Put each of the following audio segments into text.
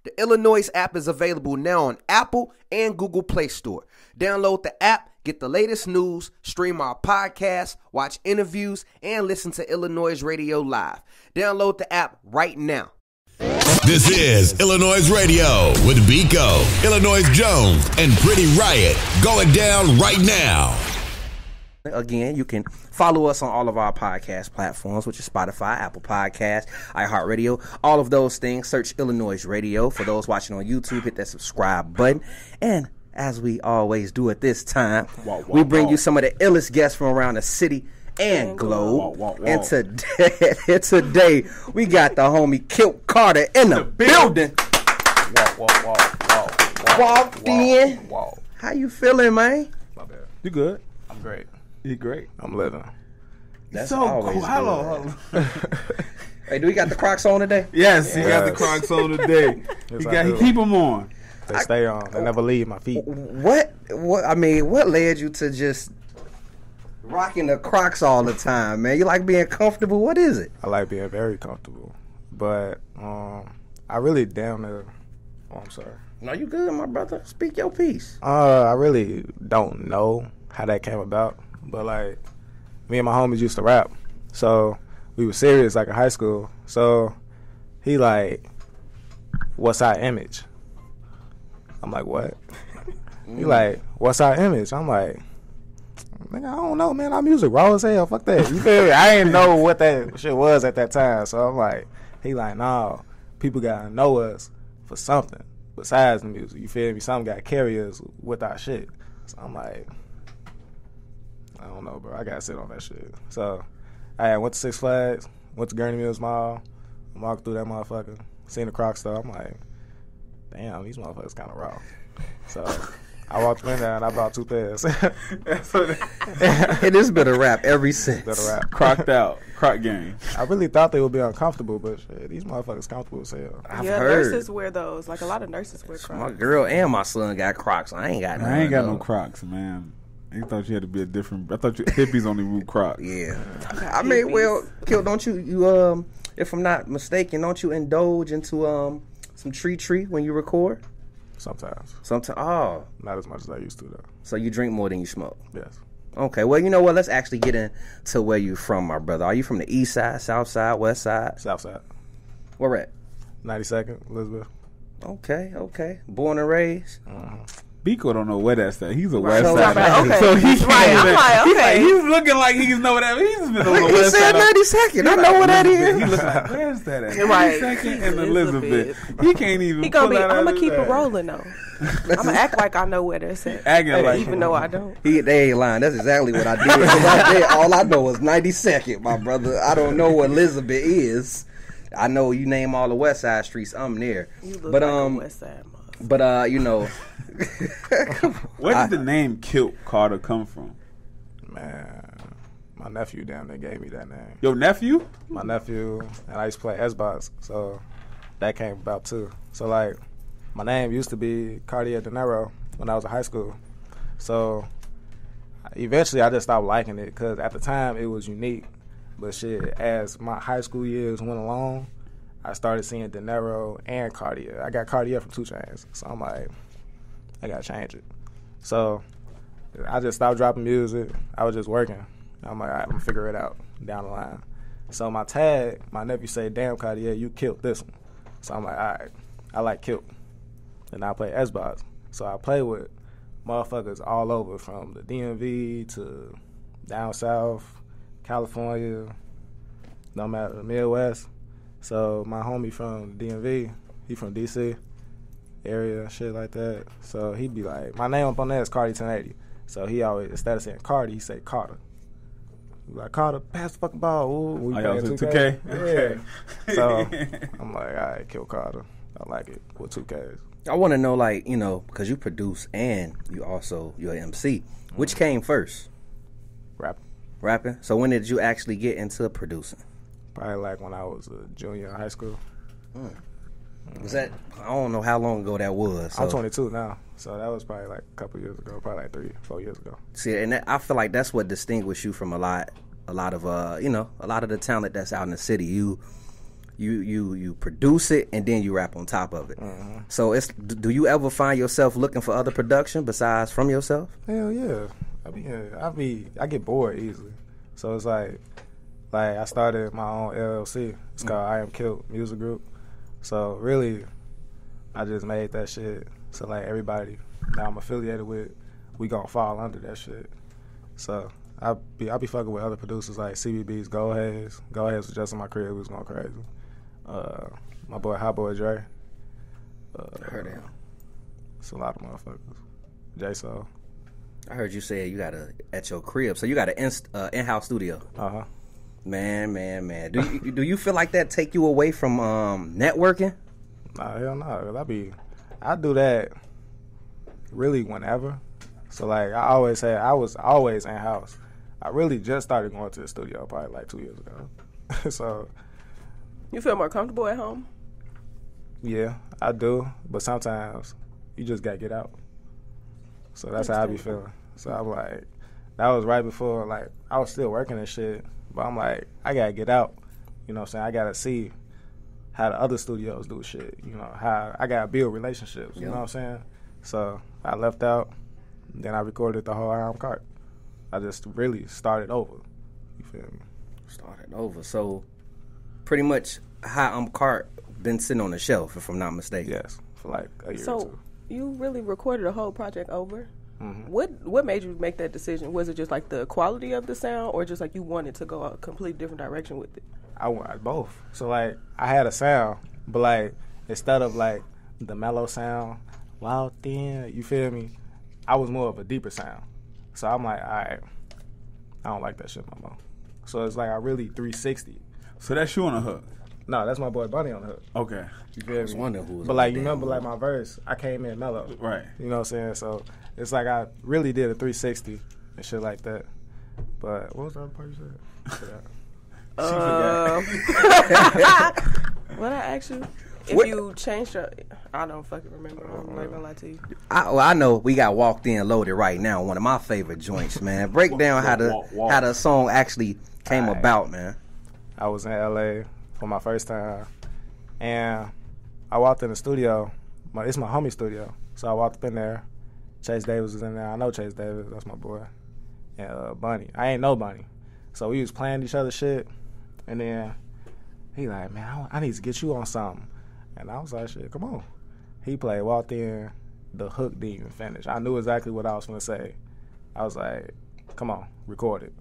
The iLLANOiZE app is available now on Apple and Google Play Store. Download the app, get the latest news, stream our podcasts, watch interviews, and listen to iLLANOiZE Radio live. Download the app right now. This is iLLANOiZE Radio with Biko, iLLANOiZE Jones, and Pretty Riot going down right now. Again, you can follow us on all of our podcast platforms, which is Spotify, Apple Podcasts, iHeartRadio, all of those things. Search iLLANOiZE Radio. For those watching on YouTube, hit that subscribe button. And as we always do at this time, we bring you some of the illest guests from around the city and globe. And today, we got the homie Kilt Karter in the building. Walked in. How you feeling, man? My bad. You good? I'm great. You great? I'm living. That's so always cool. Hello. Hey, do we got the Crocs on today? Yes, he got the Crocs on today. Yes, He keep them on. They stay on. They never leave my feet. What led you to just rocking the Crocs all the time, man? You like being comfortable? What is it? I like being very comfortable, but I really damn near. Oh, I'm sorry. No, you good, my brother. Speak your piece. I really don't know how that came about, but like me and my homies used to rap, so we were serious like in high school. So he like, what's our image? I'm like, what? He like, what's our image? I'm like, nigga, I don't know, man. Our music raw as hell. Fuck that. You feel me? I didn't know what that shit was at that time. So I'm like, he like, nah, people gotta know us for something besides the music. You feel me? Something gotta carry us with our shit. So I'm like, I don't know, bro. I gotta sit on that shit. So I went to Six Flags, went to Gurney Mills Mall, walked through that motherfucker, seen the Crocs store. I'm like, damn, these motherfuckers kind of raw. So I walked in there and I bought 2 pairs. It has been a rap every since. Better rap. Crocked out. Croc game. I really thought they would be uncomfortable, but shit, these motherfuckers comfortable as hell. I've yeah, heard. nurses wear those. Like a lot of nurses wear Crocs. My girl and my son got Crocs. I ain't got none. I ain't got though. no Crocs, man. I thought you had to be a different. I thought hippies only wore Crocs. Yeah. I mean, well, Kilt, don't you if I'm not mistaken, don't you indulge into some tree when you record? Sometimes. Sometimes. Oh. Not as much as I used to, though. So you drink more than you smoke? Yes. Okay. Well, you know what? Let's actually get into where you from, my brother. Are you from the east side, south side, west side? South side. Where at? 92nd, Elizabeth. Okay. Born and raised? Biko don't know where that's at. He's a Right. west So, side. okay. So he's Right, I'm like, okay. He's looking like he's know that. He's been on the He west said side. 92nd. I know where that He is. looking like, where's that at? Right. 92nd and Elizabeth. He can't even. He gonna pull be. that I'm out gonna of keep his it ass. rolling though. I'm gonna act like I know where that's at, Acting like even though I don't. They ain't lying. That's exactly what I did. 'Cause all I know is 92nd, my brother. I don't know what Elizabeth is. I know you name all the west side streets. I'm there. You look But like a West Side mother. but you know. Where did the name Kilt Karter come from? Man, my nephew down there gave me that name. Your nephew? My nephew, and I used to play Xbox, so that came about too. So like, my name used to be Cartier De Niro when I was in high school. So eventually I just stopped liking it because at the time it was unique. But shit, as my high school years went along, I started seeing De Niro and Cartier. I got Cartier from 2 Chainz, so I'm like, I gotta change it. So I just stopped dropping music. I was just working. I'm like, all right, I'm gonna figure it out down the line. So my tag, my nephew said, damn, Cartier, you killed this one. So I'm like, all right, I like Kilt. And I play Xbox. So I play with motherfuckers all over, from the DMV to down south, California, no matter, the Midwest. So my homie from DMV, he from DC area, shit like that. So he'd be like, my name up on there is Cardi 1080. So he always, instead of saying Cardi, he say Karter. He like, Karter, pass the fucking ball. Ooh, we y'all playing was in 2K? Yeah. So I'm like, all right, Kilt Karter. I like it with 2Ks. I want to know, like, you know, because you produce and you're an MC. Which came first? Rapping? So when did you actually get into producing? Probably like when I was a junior in high school. Was that, I don't know how long ago that was. I'm so- 22 now, so that was probably like a couple years ago, probably like 3-4 years ago. See, and I feel like that's what distinguishes you from a lot of a lot of the talent that's out in the city. you produce it and then you rap on top of it. So do you ever find yourself looking for other production besides from yourself? Hell yeah. I get bored easily. So it's like I started my own LLC. It's called I Am Kilt Music Group. So really, I just made that shit. So like everybody that I'm affiliated with, we gonna fall under that shit. So I be fucking with other producers like CBB's Goldhaze. Goldhaze was just in my crib. We was going crazy. My boy Hot Boy Dre. Heard him. It's a lot of motherfuckers. J-Soul. I heard you say you got at your crib, so you got an in-house studio. Uh-huh. Man. Do you feel like that take you away from networking? Nah, hell no. I do that really whenever. So like I was always in-house. I really just started going to the studio probably like 2 years ago. So You feel more comfortable at home? yeah, I do. But sometimes you just gotta get out. So that's how I be feeling. So I'm like, that was right before, like, I was still working and shit, but I'm like, I gotta get out. You know what I'm saying? I gotta see how the other studios do shit. You know, how I gotta build relationships. You know what I'm saying? So I left out, then I recorded the whole Iron Cart. I just really started over. You feel me? Started over. So pretty much how Cart been sitting on the shelf, if I'm not mistaken. Yes, for like a year or So two. you really recorded a whole project over? Mm-hmm. What made you make that decision? Was it just like the quality of the sound, or just like you wanted to go a completely different direction with it? I want both. So like I had a sound, but like instead of like the mellow sound, walked in, you feel me? I was more of a deeper sound. So I'm like, all right, I don't like that shit no more. So it's like I really 360. So that's you on the hook. No, that's my boy Bunny on the hook. Okay. You feel was me? wondering who was But on like the you damn remember like hook. my verse, I came in mellow. Right. You know what I'm saying? So it's like I really did a 360 and shit like that. But what was the other part you said? What I asked you? If you changed your, I don't fucking remember. I'm not gonna lie to you. I know we got Walked In Loaded right now, one of my favorite joints, man. Break down how the song actually came about, man. I was in LA for my first time, and I walked in the studio. It's my homie studio, so I walked up in there. Chase Davis was in there. I know Chase Davis, that's my boy. And Bunny, I ain't know Bunny, so we was playing each other shit, and then he like, man, I need to get you on something, and I was like, shit, come on. He played, walked in, the hook didn't even finish. I knew exactly what I was gonna say. I was like, come on, record it.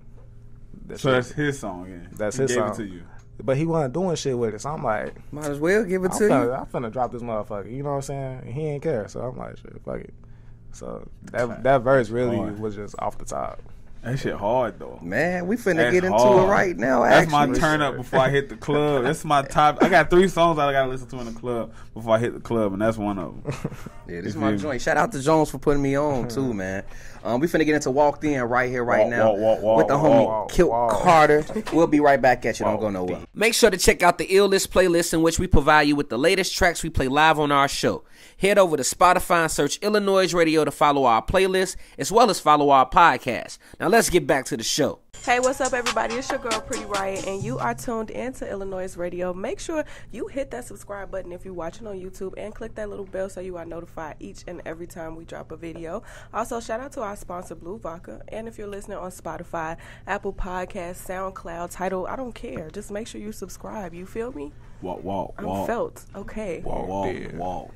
So that's his song, yeah. That's he his gave song. it to you. But he wasn't doing shit with it, so I'm like, Might as well give it to you. I'm finna drop this motherfucker. You know what I'm saying? And he ain't care, so I'm like, shit, fuck it. So that verse really was just off the top. That shit hard though. Man, we finna That's get into hard. it right now. That's my actually. turn up before I hit the club. That's my top. I got 3 songs that I gotta listen to in the club before I hit the club, and that's one of them. Yeah, this is my joint. Shout out to Jones for putting me on too, man. We finna get into Walked In right here, right now, with the homie Kilt Karter. We'll be right back at you. Don't go nowhere. Make sure to check out the iLLANOiZE playlist, in which we provide you with the latest tracks we play live on our show. Head over to Spotify and search iLLANOiZE Radio to follow our playlist, as well as follow our podcast. Now let's get back to the show. Hey, what's up, everybody? It's your girl, Pretty Riot, and you are tuned into iLLANOiZE Radio. Make sure you hit that subscribe button if you're watching on YouTube, and click that little bell so you are notified each and every time we drop a video. Also, shout out to our sponsor, Blue Vodka, and if you're listening on Spotify, Apple Podcasts, SoundCloud, Tidal, I don't care. Just make sure you subscribe. You feel me? Walk. I'm felt. Okay. Walk.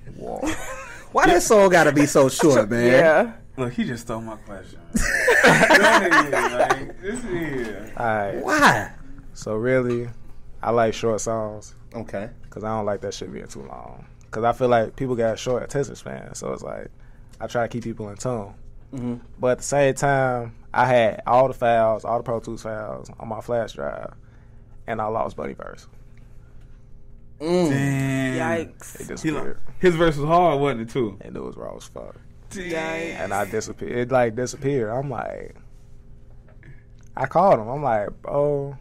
Why that song gotta be so short, man? Yeah. Look, he just stole my question. This is. All right. Why? So really, I like short songs Okay. because I don't like that shit being too long. Because I feel like people got short attention span, so it's like I try to keep people in tune. Mm-hmm. But at the same time, I had all the files, all the Pro Tools files on my flash drive, and I lost Buddy verse. Damn. Yikes. It disappeared. His verse was hard, wasn't it, too? And it was raw as fuck. Yikes. And I disappeared. It like disappeared. I'm like, I called him. I'm like, bro,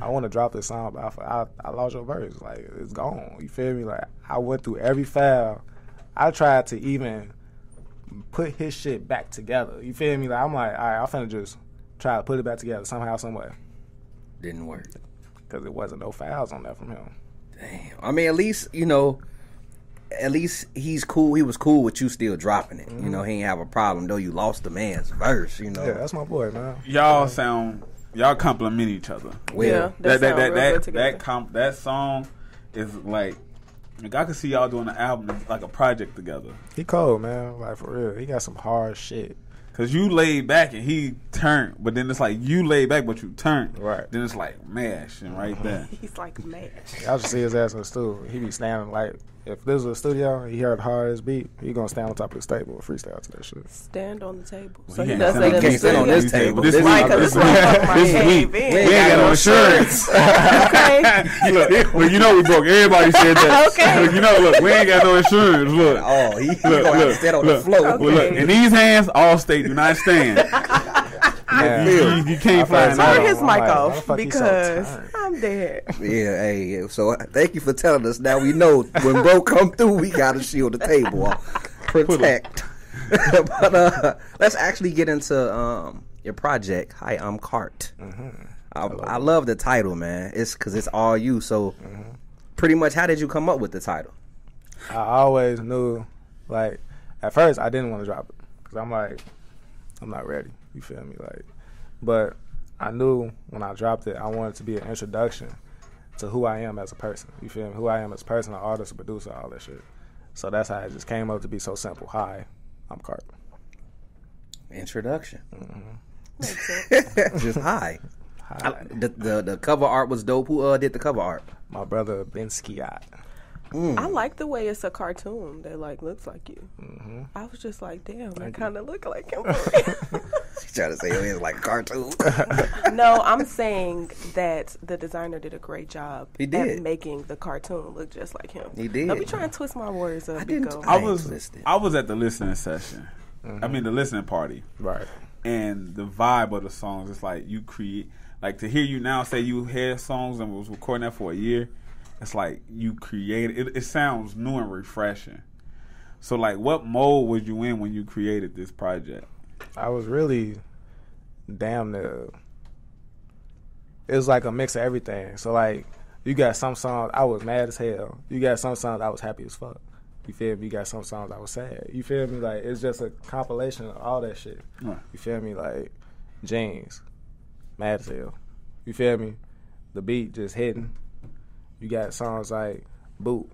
I want to drop this song, but I lost your verse. Like, it's gone. You feel me? Like, I went through every file. I tried to even put his shit back together. You feel me? Like, I'm like, all right, I'm finna just try to put it back together somehow, some way. Didn't work. Because it wasn't no files on that from him. Damn. I mean, at least he's cool. He was cool with you still dropping it. You know, he ain't have a problem though. You lost the man's verse. You know. Yeah, that's my boy, man. Y'all compliment each other. Yeah, that song is like I can see y'all doing an album like a project together. He cold, man. Like for real, he got some hard shit. Cause you laid back and he turned, but then it's like you laid back but you turned. Right. Then it's like mash and right there. He's like mash. Y'all should see his ass in the studio. He be standing like, if this was a studio, he heard the hardest beat, he gonna stand on top of the table and freestyle to that shit. Stand on the table. Well, So he he can't does that in the can't stand on studio. this table. This Right, because it's like my week. cave We in. ain't got no insurance. Okay. Look, well, you know we broke. Everybody said that. Okay. Look, look, we ain't got no insurance. Look. Oh, he gonna have to stand on the floor. Okay. Well, look, in these hands, all state do not stand. You can't fly in Turn there. his I'm mic like, off why the fuck he so because turned? I'm dead. Yeah, hey. So thank you for telling us. Now we know when bro come through, we gotta shield the table, protect. But let's actually get into your project. Hi, I'm Kart. I love the title, man. It's because it's all you. So pretty much, how did you come up with the title? I always knew, like, at first I didn't want to drop it because I'm like, I'm not ready. You feel me? Like, but I knew when I dropped it, I wanted to be an introduction to who I am as a person. You feel me? Who I am as a person, an artist, a producer, all that shit. So that's how it just came up to be so simple. Hi, I'm Kart. Introduction. Makes sense. Just hi. Hi. The cover art was dope. Who did the cover art? My brother Ben Skiat. I like the way it's a cartoon that like looks like you. I was just like, damn, I kind of look like him. She's trying to say it was like a cartoon. No, I'm saying that the designer did a great job He did. at making the cartoon look just like him. He did. Don't be trying to twist my words up. I didn't. Biko. I was at the listening session. I mean the listening party. Right. And the vibe of the songs, it's like you create, like to hear you now say you had songs and was recording that for a year, it's like you created, it sounds new and refreshing. So like what mode was you in when you created this project? I was really damn near, it was like a mix of everything. So like you got some songs I was mad as hell. You got some songs I was happy as fuck. You feel me? You got some songs I was sad. You feel me? Like it's just a compilation of all that shit. Right. You feel me? Like Jeans, mad as hell. You feel me? The beat just hitting. You got songs like Boot,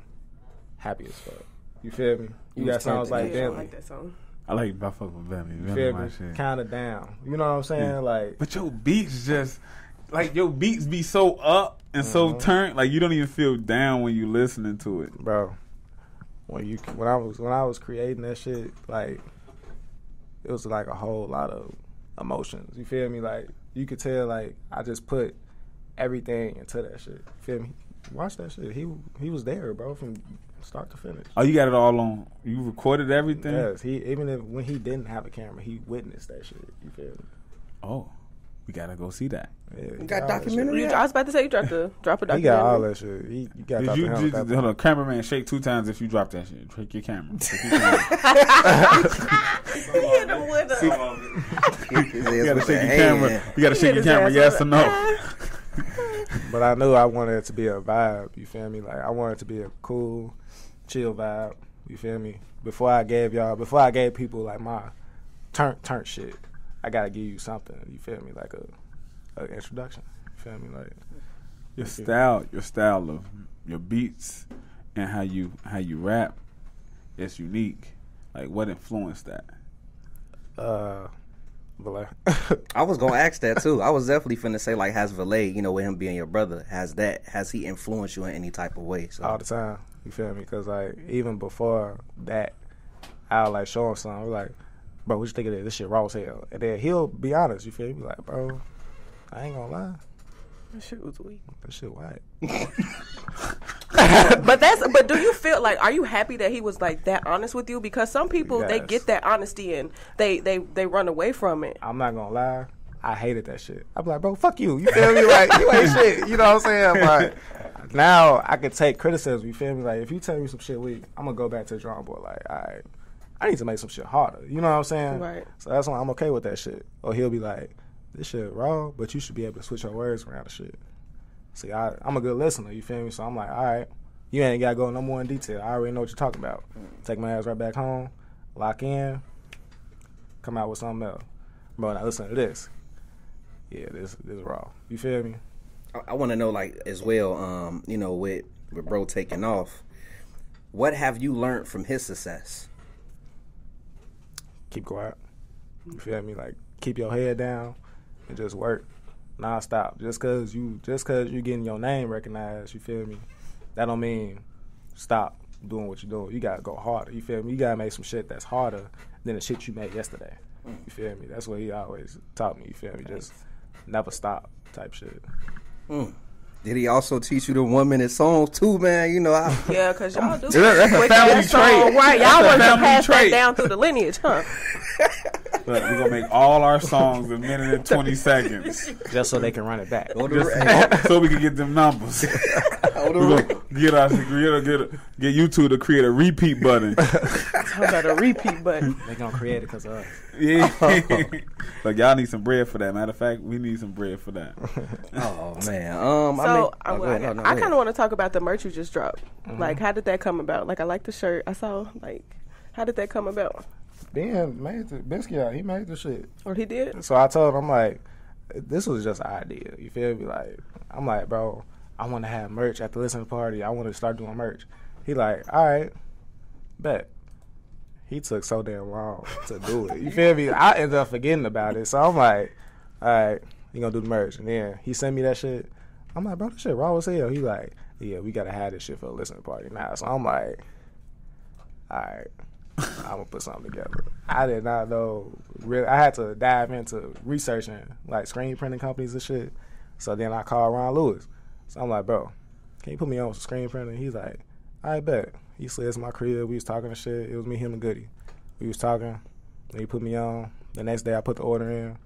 happy as fuck. You feel me? You got songs like Yeah, I Bentley. like that song. I like I fuck with Bentley. You Bentley feel my me? shit. Kind of down. You know what I'm saying? Like, But your beats just like your beats be so up and so turned, like you don't even feel down when you listening to it. bro, when I was creating that shit, like it was like a whole lot of emotions. You feel me? Like you could tell, like I just put everything into that shit. You feel me? Watch that shit. He was there, bro, from start to finish. Oh, you got it all on. You recorded everything. Yes, when he didn't have a camera, he witnessed that shit. You feel me? Oh, we gotta go see that. Yeah, he You got all that documentary? I was about to say you dropped a drop a shit. He got all documentary. that shit. You got Did Dr. you Hammer just, at that hold on, cameraman, shake 2 times if you drop that shit. Shake your camera. Shake your camera. He hit him with a. You gotta shake your camera. You gotta shake your camera. Yes or no? But I knew I wanted it to be a vibe, you feel me? Like I wanted it to be a cool, chill vibe, you feel me? Before I gave people like my turn shit, I gotta give you something, you feel me? Like a introduction, you feel me? Like Your style of your beats and how you rap, it's unique. Like what influenced that? Valee. I was gonna ask that too. I was definitely finna say like, has Valee, with him being your brother, has he influenced you in any type of way? So all the time, you feel me? Because like even before that, I'll like show him something. We're like, bro, what you think of this? This shit raw as hell. And then he'll be honest, you feel me? Like, bro, I ain't gonna lie, That shit was weak. that shit white. But do you feel like, are you happy that he was like that honest with you? Because some people they Yes. get that honesty and they run away from it. I'm not gonna lie, I hated that shit. I'm like, bro, fuck you. You feel me? Like, you ain't shit. You know what I'm saying? But now I can take criticism. You feel me? Like, if you tell me some shit weak, I'm gonna go back to the drawing board. Like, all right, I need to make some shit harder. You know what I'm saying? Right. So that's why I'm okay with that shit. Or he'll be like, this shit raw, but you should be able to switch your words around and shit. See, I'm a good listener, you feel me? So I'm like, all right, you ain't got to go no more in detail. I already know what you're talking about. Take my ass right back home, lock in, come out with something else. Bro, now listen to this. Yeah, this raw. You feel me? I want to know, like, as well, you know, with bro taking off, what have you learned from his success? Keep quiet. You feel me? Like, keep your head down and just work nonstop. Just cause you getting your name recognized, you feel me? That don't mean stop doing what you're doing. You gotta go harder. You feel me? You gotta make some shit that's harder than the shit you made yesterday. You feel me? That's what he always taught me. You feel me? Just never stop type shit. Did he also teach you the 1 minute songs too, man? You know, Yeah, because y'all do. That's a family trait. Right, That's y'all a want to family pass trait. that down through the lineage, huh? Look, we're going to make all our songs a minute and 20 seconds. Just so they can run it back. So we can get them numbers. We're going to get YouTube to create a repeat button. Talk about a repeat button. They gonna create it because of us. Yeah. Like, y'all need some bread for that. Matter of fact, we need some bread for that. oh man. So go ahead. I kind of want to talk about the merch you just dropped. Like, how did that come about? Like, I like the shirt. I saw, like, how did that come about? Ben made the Biscuit out. He made the shit. Or he did? So I told him, I'm like, this was just an idea. You feel me? Like, I'm like, bro, I want to have merch at the listening party. I want to start doing merch. He like, all right, bet. He took so damn long to do it. You feel me? I ended up forgetting about it. So I'm like, all right, you gonna do the merch. And then he sent me that shit. I'm like, bro, this shit raw as hell. He like, yeah, we gotta have this shit for a listening party now. So I'm like, all right, I'm gonna put something together. I did not know. Really, I had to dive into researching like screen printing companies and shit. So then I called Ron Lewis. So I'm like, bro, can you put me on with screen printing? He's like, I bet. He slid to my crib. We was talking and shit. It was me, him, and Goody. We was talking. Then he put me on. The next day I put the order in.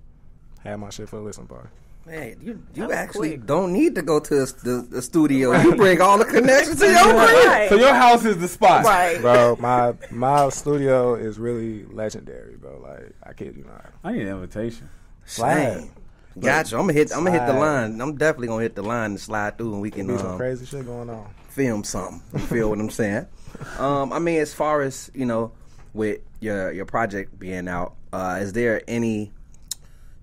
Had my shit for the listening party. Man, you actually don't need to go to the studio. You bring all the connections to your crib. Right. So your house is the spot. Right. Bro, my studio is really legendary, bro. Like, I kid you not. I need an invitation. Slide. Gotcha. I'm gonna hit the line. I'm definitely gonna hit the line and slide through, and we can Be some crazy shit going on. film something. You feel what I'm saying? I mean, as far as, you know, with your project being out, is there any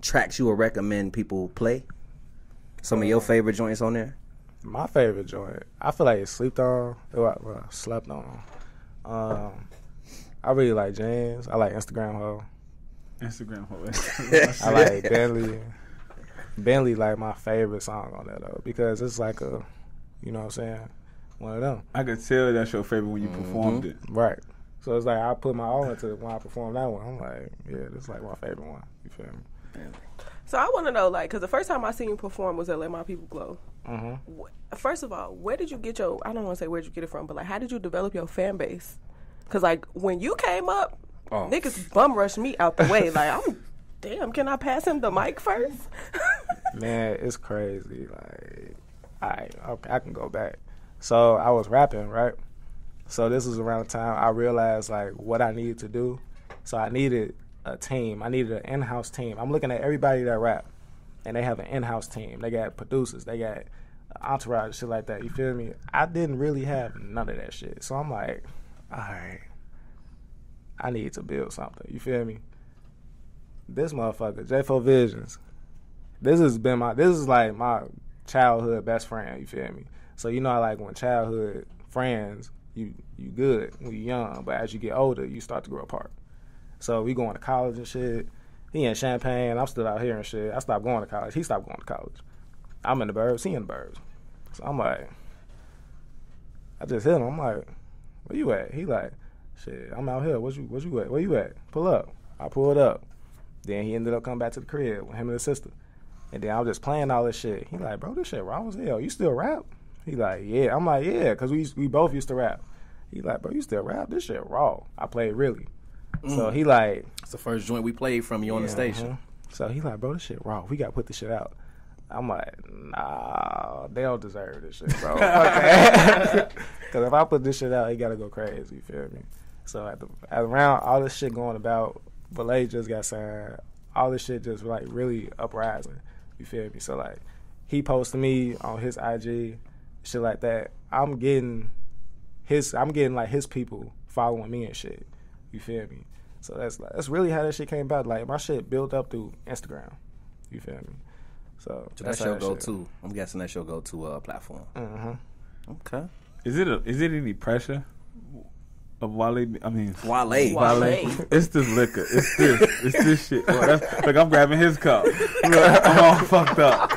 tracks you would recommend people play? Some of your favorite joints on there? My favorite joint, I feel like it's slept on. Slept on. I really like James. I like Instagram Ho. I like Bentley. Bentley like my favorite song on that though, because it's like a, you know what I'm saying, one of them. I could tell that's your favorite when you performed it. Right. So it's like I put my all into it when I performed that one. I'm like, yeah, this is like my favorite one. You feel me? So I want to know, like, because the first time I seen you perform was at Let My People Glow. First of all, where did you get your, I don't want to say where'd you get it from, but like, how did you develop your fan base? Because like, when you came up, niggas bum rushed me out the way. Like, damn, can I pass him the mic first? Man, it's crazy. Like, I can go back. So I was rapping, right? So this was around the time I realized like what I needed to do. So I needed a team. I needed an in-house team. I'm looking at everybody that rap, and they have an in-house team. They got producers. They got entourage, shit like that. You feel me? I didn't really have none of that shit. So I'm like, all right, I need to build something. You feel me? This motherfucker, J4 Visions. This is like my childhood best friend. You feel me? So you know, I like when childhood friends, you good when you young, but as you get older, you start to grow apart. So we going to college and shit. He in Champaign, I'm still out here and shit. I stopped going to college. He stopped going to college. I'm in the burbs. He in the burbs. So I'm like, I just hit him. I'm like, where you at? He like, shit, I'm out here. What you at? Where you at? Pull up. I pulled up. Then he ended up coming back to the crib with him and his sister. And then I was just playing all this shit. He like, bro, this shit raw as hell. You still rap? He like, yeah. I'm like, yeah, because we both used to rap. He like, bro, you still rap? This shit raw. I played really. So he like, It's the first joint we played from you on the station. So he like, bro, this shit raw. We got to put this shit out. I'm like, nah, they don't deserve this shit, bro. Because if I put this shit out, it got to go crazy, you feel me? So at around all this shit going about, Valee just got signed. All this shit just like really uprising, you feel me? So like, he posted me on his IG, shit like that. I'm getting like his people following me and shit. You feel me? So that's really how that shit came about. Like my shit built up through Instagram. You feel me? So that's your go-to. I'm guessing that's your go-to platform. Mm-hmm. Okay. Is it any pressure of Valee? I mean, Valee. It's this liquor. It's this shit. Well, look, I'm grabbing his cup. Look, I'm all fucked up.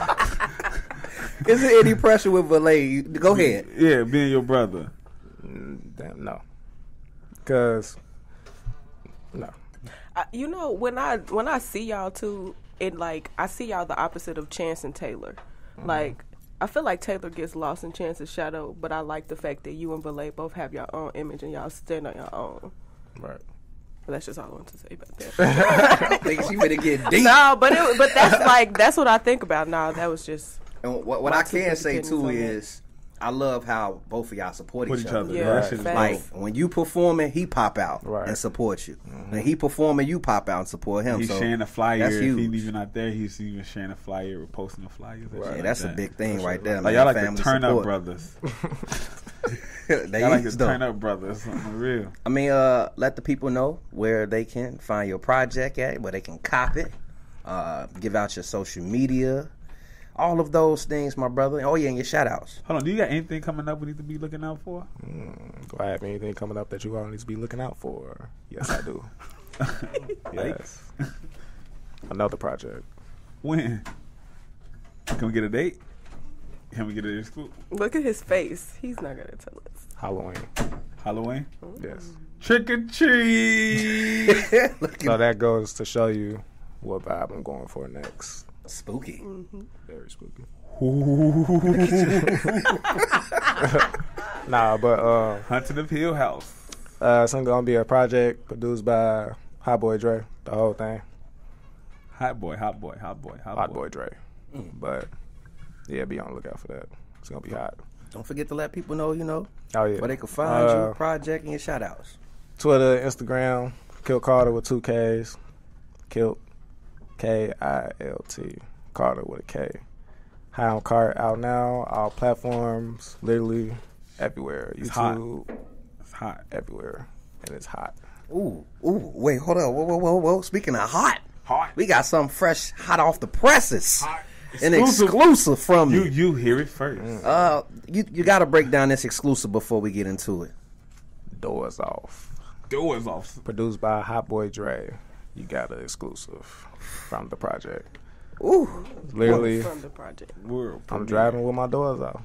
Is there any pressure with Valee? Go ahead. Yeah, being your brother. Damn, no. Because no. You know, when I see y'all too, it like I see y'all the opposite of Chance and Taylor. Like I feel like Taylor gets lost in Chance's shadow, but I like the fact that you and Valee both have your own image and y'all stand on your own. Right. Well, that's just all I want to say about that. I think she better get deep. No, but that's what I think about. No, that was just. And what I can say too is, I love how both of y'all support each other. Yeah, That shit is right. Like when you performing, he pop out and support you. When he performing, you pop out and support him. He's so sharing a flyer. That's If huge. he's even not there, he's even sharing a flyer or posting a flyer. Yeah, that's a big thing right there. Like Man. y'all like Family the turn support. up brothers. They Y'all like the is, though. turn up brothers. Something real. I mean, let the people know where they can find your project at, where they can cop it. Give out your social media. All of those things, my brother. Oh, yeah, and your shout-outs. Hold on, do you got anything coming up we need to be looking out for? Do I have anything coming up that you all need to be looking out for? Yes, I do. Yes. Another project. When? Can we get a date? Can we get an exclusive? Look at his face. He's not gonna tell us. Halloween. Halloween? Yes. Trick or treat! So that goes to show you what vibe I'm going for next. Spooky. Very spooky. Nah, but Hunting of Hill House. it's gonna be a project produced by Hot Boy Dre, the whole thing. Hot boy. Hot Boy Dre. But yeah, be on the lookout for that. It's gonna be hot. Don't forget to let people know, Oh yeah. where they can find you, project, and your shout-outs. Twitter, Instagram, Kilt Karter with 2 Ks. Kilt, Kilt. Carter with a K. High on Cart out now. All platforms, literally everywhere. It's YouTube, It's hot. everywhere, and it's hot. Ooh, wait, hold on. Whoa. Speaking of hot, Hot. we got something fresh, hot off the presses. Hot. An exclusive from you. You hear it first. You got to break down this exclusive before we get into it. Doors Off. Doors off. Produced by Hot Boy Dre. You got an exclusive from the project. Ooh, Literally, From the project. World I'm premiere. driving with my doors off.